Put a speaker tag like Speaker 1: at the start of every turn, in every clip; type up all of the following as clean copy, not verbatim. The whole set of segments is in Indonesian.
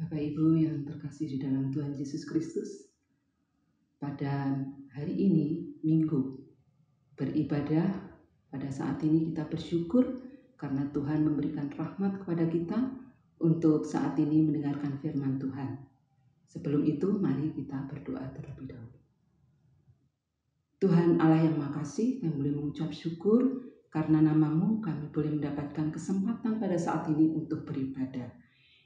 Speaker 1: Bapak Ibu yang terkasih di dalam Tuhan Yesus Kristus, pada hari ini Minggu beribadah, pada saat ini kita bersyukur karena Tuhan memberikan rahmat kepada kita untuk saat ini mendengarkan firman Tuhan. Sebelum itu mari kita berdoa terlebih dahulu. Tuhan Allah yang makasih, kami boleh mengucap syukur karena nama-Mu kami boleh mendapatkan kesempatan pada saat ini untuk beribadah.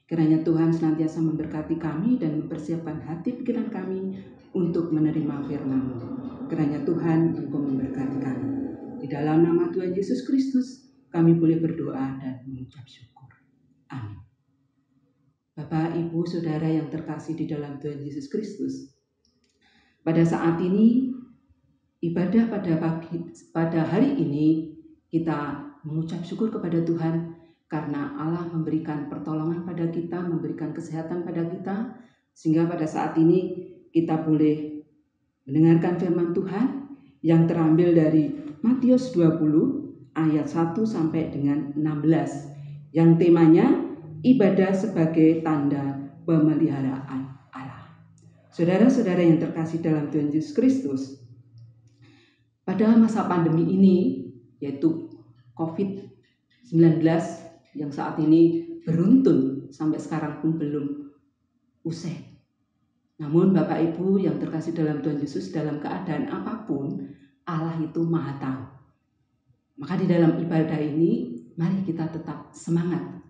Speaker 1: Kiranya Tuhan senantiasa memberkati kami dan mempersiapkan hati pikiran kami untuk menerima firman-Mu. Kiranya Tuhan Engkau memberkati kami. Di dalam nama Tuhan Yesus Kristus kami boleh berdoa dan mengucap syukur. Amin. Bapak, Ibu, Saudara yang terkasih di dalam Tuhan Yesus Kristus, pada saat ini ibadah pada hari ini kita mengucap syukur kepada Tuhan karena Allah memberikan pertolongan pada kita, memberikan kesehatan pada kita, sehingga pada saat ini kita boleh mendengarkan firman Tuhan yang terambil dari Matius 20 ayat 1 sampai dengan 16 yang temanya ibadah sebagai tanda pemeliharaan Allah. Saudara-saudara yang terkasih dalam Tuhan Yesus Kristus, pada masa pandemi ini yaitu COVID-19 yang saat ini beruntun sampai sekarang pun belum usai. Namun Bapak Ibu yang terkasih dalam Tuhan Yesus, dalam keadaan apapun Allah itu Maha Tahu. Maka di dalam ibadah ini mari kita tetap semangat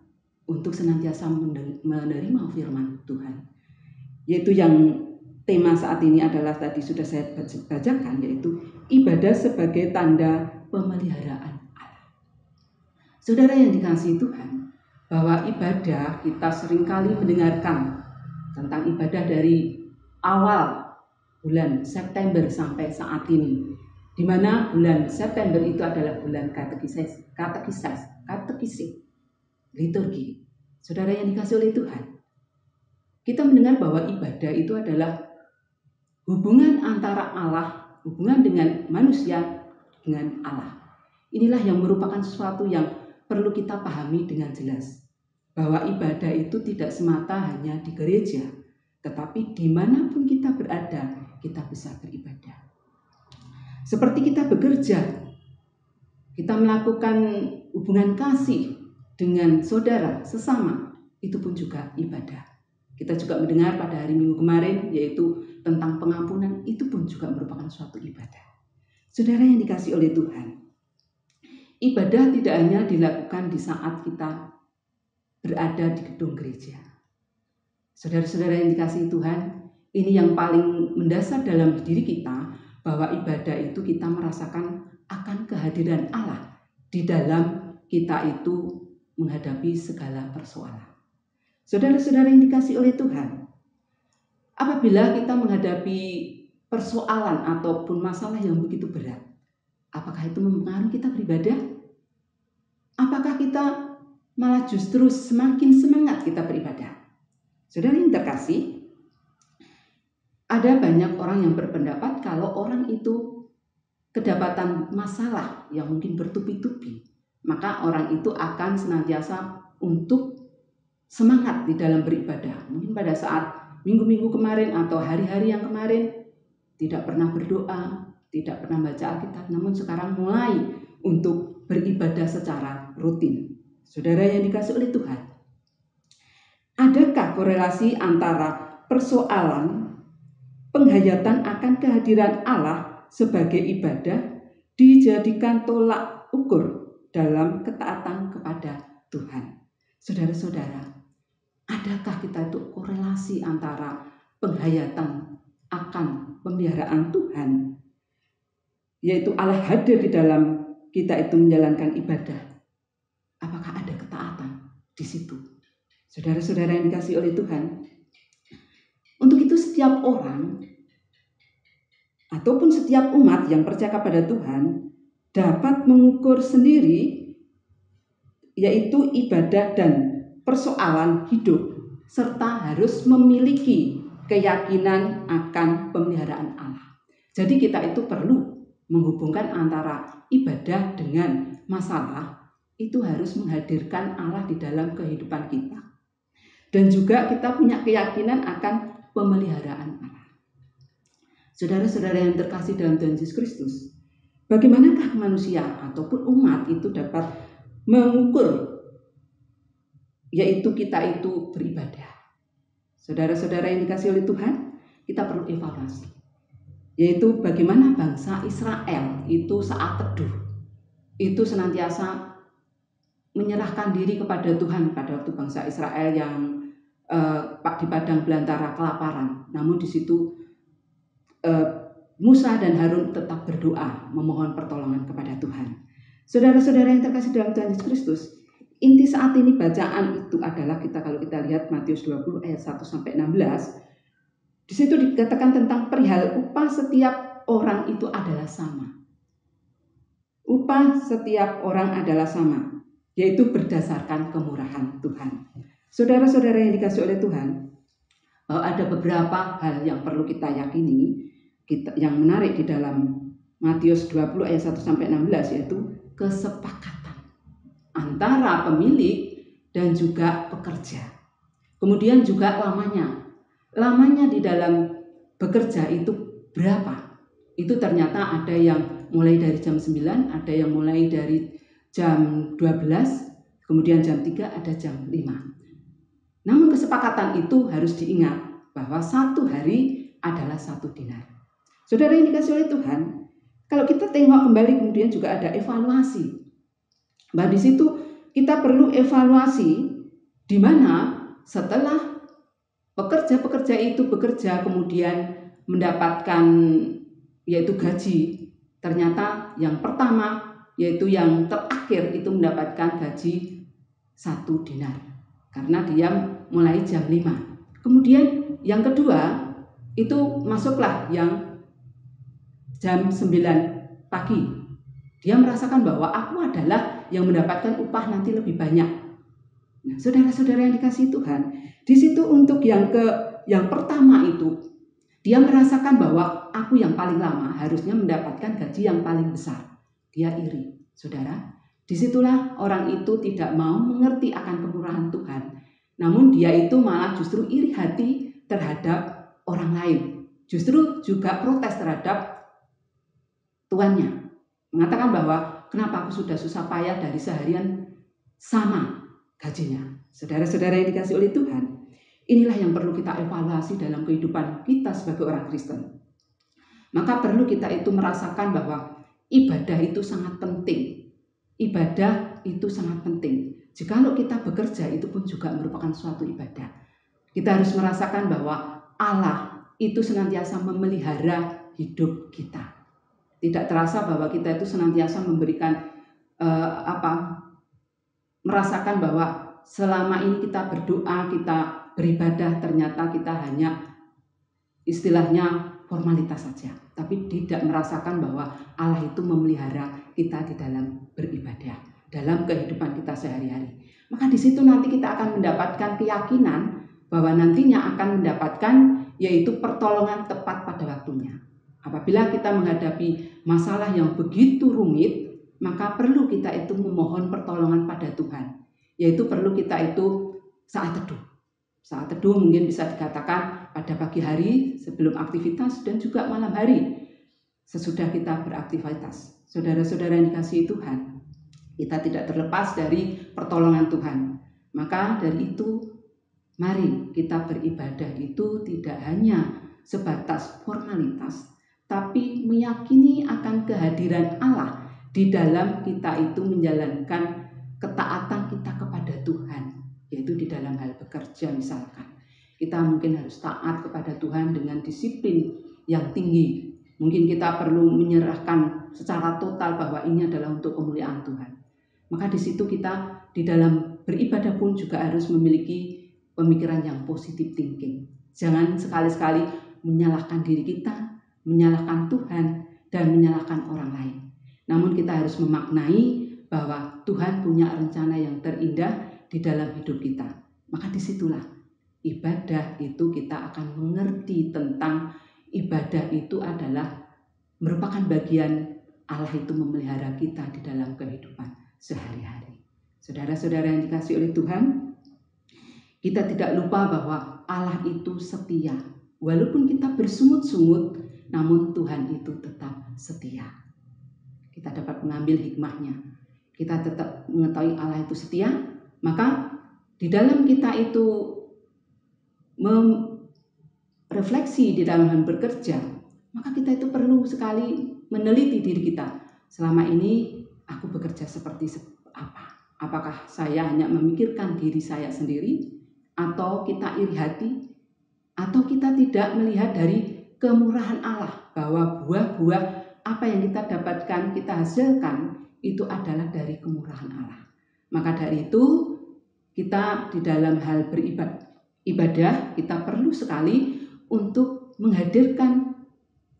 Speaker 1: untuk senantiasa menerima firman Tuhan. Yaitu yang tema saat ini adalah tadi sudah saya bacakan, yaitu ibadah sebagai tanda pemeliharaan Allah. Saudara yang dikasihi Tuhan, bahwa ibadah kita seringkali mendengarkan tentang ibadah dari awal bulan September sampai saat ini, di mana bulan September itu adalah bulan katekisasi, liturgi. Saudara yang dikasihi oleh Tuhan, kita mendengar bahwa ibadah itu adalah hubungan antara Allah, hubungan dengan manusia dengan Allah. Inilah yang merupakan sesuatu yang perlu kita pahami dengan jelas. Bahwa ibadah itu tidak semata hanya di gereja, tetapi dimanapun kita berada, kita bisa beribadah. Seperti kita bekerja, kita melakukan hubungan kasih dengan saudara, sesama, itu pun juga ibadah. Kita juga mendengar pada hari Minggu kemarin, yaitu tentang pengampunan, itu pun juga merupakan suatu ibadah. Saudara yang dikasihi oleh Tuhan, ibadah tidak hanya dilakukan di saat kita berada di gedung gereja. Saudara-saudara yang dikasihi Tuhan, ini yang paling mendasar dalam diri kita, bahwa ibadah itu kita merasakan akan kehadiran Allah di dalam kita itu menghadapi segala persoalan. Saudara-saudara yang dikasihi oleh Tuhan, apabila kita menghadapi persoalan ataupun masalah yang begitu berat, apakah itu mempengaruhi kita beribadah? Apakah kita malah justru semakin semangat kita beribadah? Saudara yang terkasih, ada banyak orang yang berpendapat kalau orang itu kedapatan masalah yang mungkin bertubi-tubi, maka orang itu akan senantiasa untuk semangat di dalam beribadah. Mungkin pada saat minggu-minggu kemarin atau hari-hari yang kemarin tidak pernah berdoa, tidak pernah baca Alkitab, namun sekarang mulai untuk beribadah secara rutin. Saudara yang dikasihi oleh Tuhan, adakah korelasi antara persoalan penghayatan akan kehadiran Allah sebagai ibadah dijadikan tolak ukur dalam ketaatan kepada Tuhan? Saudara-saudara, adakah kita itu korelasi antara penghayatan akan pemeliharaan Tuhan, yaitu Allah hadir di dalam kita itu menjalankan ibadah? Apakah ada ketaatan di situ? Saudara-saudara yang dikasihi oleh Tuhan, untuk itu setiap orang ataupun setiap umat yang percaya kepada Tuhan dapat mengukur sendiri, yaitu ibadah dan persoalan hidup, serta harus memiliki keyakinan akan pemeliharaan Allah. Jadi kita itu perlu menghubungkan antara ibadah dengan masalah, itu harus menghadirkan Allah di dalam kehidupan kita. Dan juga kita punya keyakinan akan pemeliharaan Allah. Saudara-saudara yang terkasih dalam Tuhan Yesus Kristus, bagaimanakah manusia ataupun umat itu dapat mengukur yaitu kita itu beribadah? Saudara-saudara yang dikasih oleh Tuhan, kita perlu evaluasi. Yaitu bagaimana bangsa Israel itu saat teduh, itu senantiasa menyerahkan diri kepada Tuhan pada waktu bangsa Israel yang di padang belantara kelaparan. Namun di situ Musa dan Harun tetap berdoa memohon pertolongan kepada Tuhan. Saudara-saudara yang terkasih dalam Tuhan Yesus Kristus, inti saat ini bacaan itu adalah kalau kita lihat Matius 20 ayat 1 sampai 16, di situ dikatakan tentang perihal upah setiap orang itu adalah sama. Upah setiap orang adalah sama, yaitu berdasarkan kemurahan Tuhan. Saudara-saudara yang dikasih oleh Tuhan, ada beberapa hal yang perlu kita yakini, yang menarik di dalam Matius 20 ayat 1 sampai 16, yaitu kesepakatan antara pemilik dan juga pekerja. Kemudian juga lamanya di dalam bekerja itu berapa? Itu ternyata ada yang mulai dari jam 9, ada yang mulai dari jam 12, kemudian jam 3, ada jam 5. Namun kesepakatan itu harus diingat bahwa satu hari adalah 1 dinar. Saudara yang dikasih oleh Tuhan, kalau kita tengok kembali kemudian juga ada evaluasi. Bahwa di situ kita perlu evaluasi di mana setelah pekerja-pekerja itu bekerja kemudian mendapatkan yaitu gaji, ternyata yang pertama yaitu yang terakhir itu mendapatkan gaji 1 dinar karena dia mulai jam 5. Kemudian yang kedua itu masuklah yang jam 9 pagi. Dia merasakan bahwa aku adalah yang mendapatkan upah nanti lebih banyak. Nah, saudara-saudara yang dikasihi Tuhan, di situ untuk yang pertama itu dia merasakan bahwa aku yang paling lama harusnya mendapatkan gaji yang paling besar. Dia iri, saudara. Disitulah orang itu tidak mau mengerti akan kemurahan Tuhan. Namun dia itu malah justru iri hati terhadap orang lain. Justru juga protes terhadap tuannya. Mengatakan bahwa kenapa aku sudah susah payah dari seharian sama gajinya. Saudara-saudara yang dikasih oleh Tuhan, inilah yang perlu kita evaluasi dalam kehidupan kita sebagai orang Kristen. Maka perlu kita itu merasakan bahwa ibadah itu sangat penting. Ibadah itu sangat penting. Jikalau kita bekerja itu pun juga merupakan suatu ibadah. Kita harus merasakan bahwa Allah itu senantiasa memelihara hidup kita. Tidak terasa bahwa kita itu senantiasa memberikan merasakan bahwa selama ini kita berdoa, kita beribadah, ternyata kita hanya istilahnya formalitas saja, tapi tidak merasakan bahwa Allah itu memelihara kita di dalam beribadah, dalam kehidupan kita sehari-hari. Maka di situ nanti kita akan mendapatkan keyakinan bahwa nantinya akan mendapatkan yaitu pertolongan tepat pada waktunya. Apabila kita menghadapi masalah yang begitu rumit, maka perlu kita itu memohon pertolongan pada Tuhan. Yaitu perlu kita itu saat teduh. Saat teduh mungkin bisa dikatakan pada pagi hari sebelum aktivitas dan juga malam hari sesudah kita beraktivitas. Saudara-saudara yang dikasihi Tuhan, kita tidak terlepas dari pertolongan Tuhan. Maka dari itu, mari kita beribadah itu tidak hanya sebatas formalitas, tapi meyakini akan kehadiran Allah di dalam kita itu menjalankan ketaatan kita kepada Tuhan, yaitu di dalam hal bekerja misalkan. Kita mungkin harus taat kepada Tuhan dengan disiplin yang tinggi. Mungkin kita perlu menyerahkan secara total bahwa ini adalah untuk kemuliaan Tuhan. Maka di situ kita di dalam beribadah pun juga harus memiliki pemikiran yang positive thinking. Jangan sekali-sekali menyalahkan diri kita, menyalahkan Tuhan, dan menyalahkan orang lain. Namun kita harus memaknai bahwa Tuhan punya rencana yang terindah di dalam hidup kita. Maka disitulah ibadah itu kita akan mengerti tentang ibadah itu adalah merupakan bagian Allah itu memelihara kita di dalam kehidupan sehari-hari. Saudara-saudara yang dikasihi oleh Tuhan, Kita tidak lupa bahwa Allah itu setia. Walaupun kita bersungut-sungut, namun Tuhan itu tetap setia. Kita dapat mengambil hikmahnya. Kita tetap mengetahui Allah itu setia, maka di dalam kita itu refleksi di dalam hal bekerja, maka kita itu perlu sekali meneliti diri kita. Selama ini aku bekerja seperti apa? Apakah saya hanya memikirkan diri saya sendiri, atau kita iri hati, atau kita tidak melihat dari kemurahan Allah bahwa buah-buah apa yang kita dapatkan, kita hasilkan itu adalah dari kemurahan Allah. Maka dari itu kita di dalam hal beribadah kita perlu sekali untuk menghadirkan,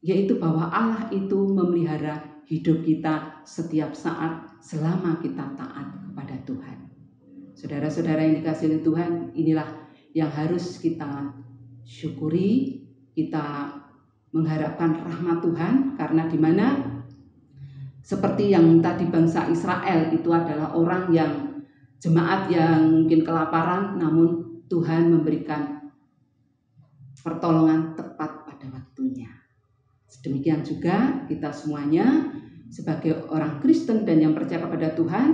Speaker 1: yaitu bahwa Allah itu memelihara hidup kita setiap saat selama kita taat kepada Tuhan. Saudara-saudara yang dikasihi oleh Tuhan, inilah yang harus kita syukuri, kita mengharapkan rahmat Tuhan, karena di mana seperti yang tadi bangsa Israel itu adalah orang yang jemaat yang mungkin kelaparan, namun Tuhan memberikan pertolongan tepat pada waktunya. Demikian juga kita semuanya sebagai orang Kristen dan yang percaya kepada Tuhan,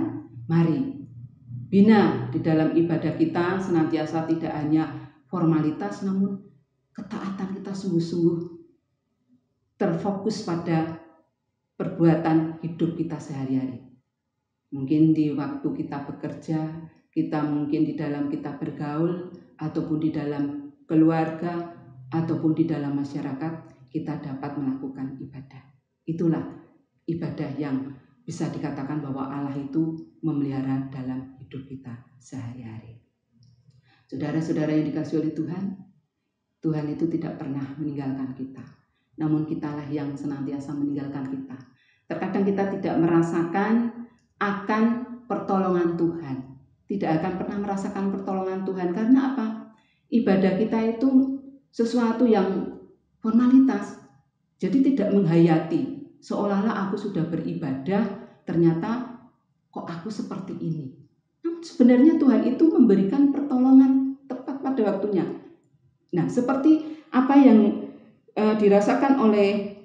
Speaker 1: mari bina di dalam ibadah kita senantiasa tidak hanya formalitas, namun ketaatan kita sungguh-sungguh terfokus pada perbuatan hidup kita sehari-hari. Mungkin di waktu kita bekerja, kita mungkin di dalam kita bergaul, ataupun di dalam keluarga, ataupun di dalam masyarakat, kita dapat melakukan ibadah. Itulah ibadah yang bisa dikatakan bahwa Allah itu memelihara dalam hidup kita sehari-hari. Saudara-saudara yang dikasihi oleh Tuhan, Tuhan itu tidak pernah meninggalkan kita, namun kitalah yang senantiasa meninggalkan kita. Terkadang kita tidak merasakan akan pertolongan Tuhan, tidak akan pernah merasakan pertolongan Tuhan. Karena apa? Ibadah kita itu sesuatu yang formalitas, jadi tidak menghayati. Seolah-olah aku sudah beribadah, ternyata kok aku seperti ini. Namun sebenarnya Tuhan itu memberikan pertolongan tepat pada waktunya. Nah, seperti apa yang dirasakan oleh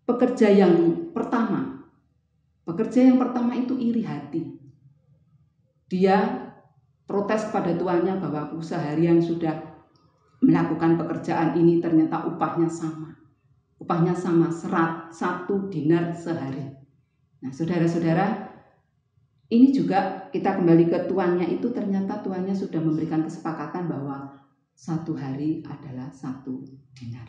Speaker 1: pekerja yang pertama. Pekerja yang pertama itu iri hati. Dia protes pada tuannya bahwa aku seharian sudah melakukan pekerjaan ini, ternyata upahnya sama. Upahnya sama, 1 dinar sehari. Nah, saudara-saudara, ini juga kita kembali ke tuannya itu, ternyata tuannya sudah memberikan kesepakatan bahwa 1 hari adalah 1 dinar.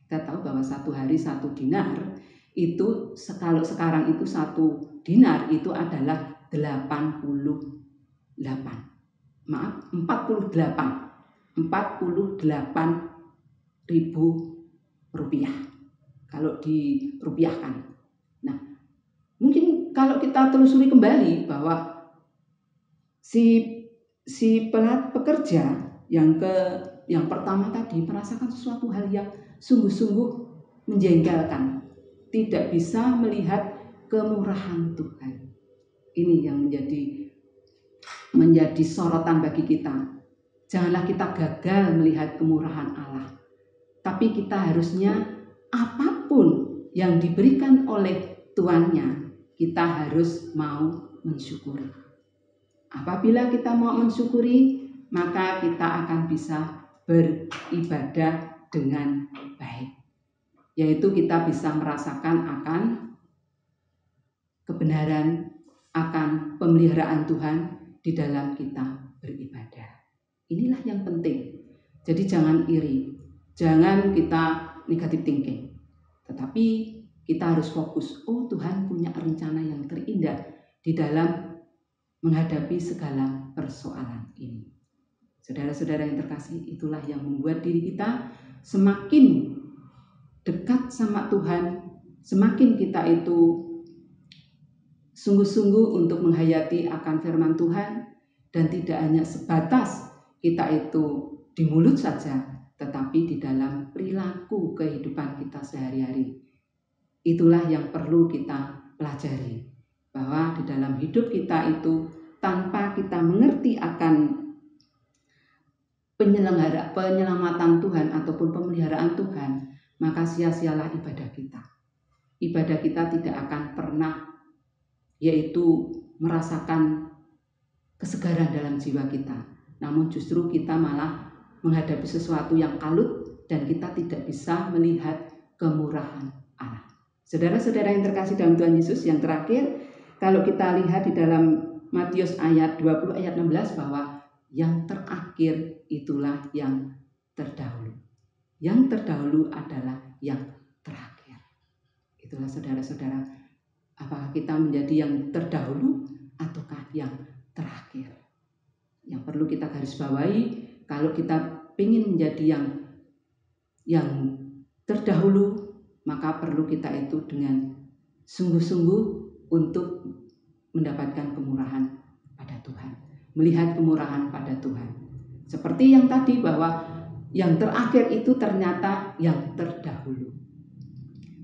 Speaker 1: Kita tahu bahwa 1 hari 1 dinar itu, kalau sekarang itu 1 dinar itu adalah 48 ribu rupiah kalau dirupiahkan. Nah, mungkin kalau kita telusuri kembali bahwa si pekerja yang pertama tadi merasakan sesuatu hal yang sungguh-sungguh menjengkelkan, tidak bisa melihat kemurahan Tuhan. Ini yang menjadi sorotan bagi kita. Janganlah kita gagal melihat kemurahan Allah, tapi kita harusnya apapun yang diberikan oleh tuannya, kita harus mau mensyukuri. Apabila kita mau mensyukuri, maka kita akan bisa beribadah dengan baik, yaitu kita bisa merasakan akan kebenaran, akan pemeliharaan Tuhan di dalam kita beribadah. Inilah yang penting. Jadi jangan iri, jangan kita negative thinking, tetapi kita harus fokus. Oh, Tuhan punya rencana yang terindah di dalam menghadapi segala persoalan ini. Saudara-saudara yang terkasih, itulah yang membuat diri kita semakin dekat sama Tuhan, semakin kita itu sungguh-sungguh untuk menghayati akan firman Tuhan, dan tidak hanya sebatas kita itu di mulut saja, tetapi di dalam perilaku kehidupan kita sehari-hari. Itulah yang perlu kita pelajari, bahwa di dalam hidup kita itu tanpa kita mengerti akan penyelamatan Tuhan ataupun pemeliharaan Tuhan, maka sia-sialah ibadah kita. Ibadah kita tidak akan pernah yaitu merasakan kesegaran dalam jiwa kita. Namun justru kita malah menghadapi sesuatu yang kalut dan kita tidak bisa melihat kemurahan Allah. Saudara-saudara yang terkasih dalam Tuhan Yesus, yang terakhir, kalau kita lihat di dalam Matius ayat 20 ayat 16 bahwa yang terakhir itulah yang terdahulu. Yang terdahulu adalah yang terakhir. Itulah saudara-saudara, apakah kita menjadi yang terdahulu ataukah yang terakhir? Yang perlu kita garis bawahi, kalau kita ingin menjadi yang terdahulu, maka perlu kita itu dengan sungguh-sungguh untuk mendapatkan kemurahan pada Tuhan, melihat kemurahan pada Tuhan. Seperti yang tadi bahwa yang terakhir itu ternyata yang terdahulu.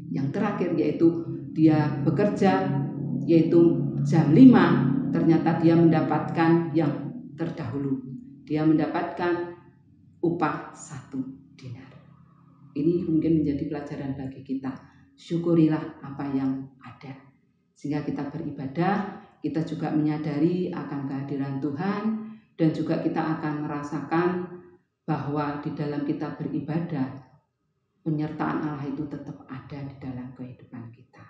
Speaker 1: Yang terakhir yaitu dia bekerja yaitu jam 5, ternyata dia mendapatkan yang terdahulu. Dia mendapatkan upah 1 dinar. Ini mungkin menjadi pelajaran bagi kita. Syukurilah apa yang ada. Sehingga kita beribadah, kita juga menyadari akan kehadiran Tuhan, dan juga kita akan merasakan bahwa di dalam kita beribadah, penyertaan Allah itu tetap ada di dalam kehidupan kita.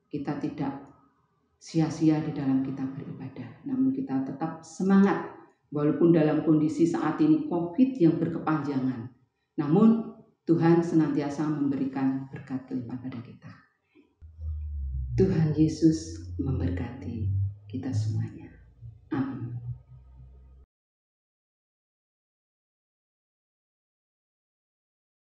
Speaker 1: Kita tidak sia-sia di dalam kita beribadah, namun kita tetap semangat walaupun dalam kondisi saat ini COVID yang berkepanjangan. Namun Tuhan senantiasa memberikan berkat lipat pada kita. Tuhan Yesus memberkati kita semuanya.